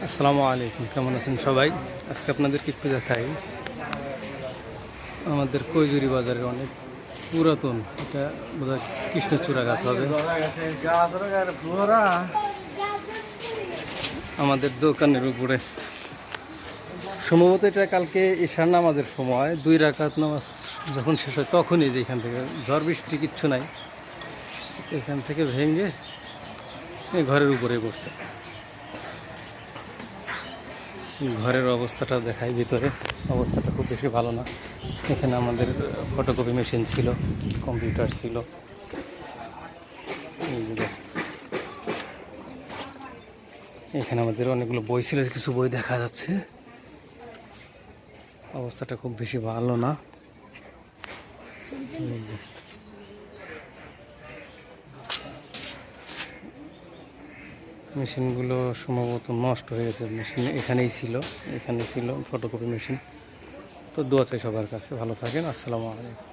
আসসালামু আলাইকুম, কেমন আছেন সবাই? আজকে আপনাদেরকে একটু দেখাই আমাদের কৈজুরি বাজারের অনেক পুরাতন, এটা বোধহয় কৃষ্ণচূড়া গাছ হবে। আমাদের দোকানের উপরে সম্ভবত এটা কালকে ঈশার নামাজের সময় 2 রাকাত নামাজ যখন শেষ হয় তখনই যে এখান থেকে ঝড় বৃষ্টি কিচ্ছু নাই, এখান থেকে ভেঙে এই ঘরের উপরে পড়ছে। ঘরের অবস্থাটা দেখাই, ভিতরে অবস্থাটা খুব বেশি ভালো না। এখানে আমাদের ফটোকপি মেশিন ছিল, কম্পিউটার ছিল। এখানে আমাদের অনেকগুলো বই ছিল, কিছু বই দেখা যাচ্ছে। অবস্থাটা খুব বেশি ভালো না। মেশিনগুলো সম্ভবত নষ্ট হয়ে গেছে। মেশিন এখানেই ছিল ফটোকপি মেশিন। তো দোয়া চাই সবার কাছে, ভালো থাকেন। আসসালামু আলাইকুম।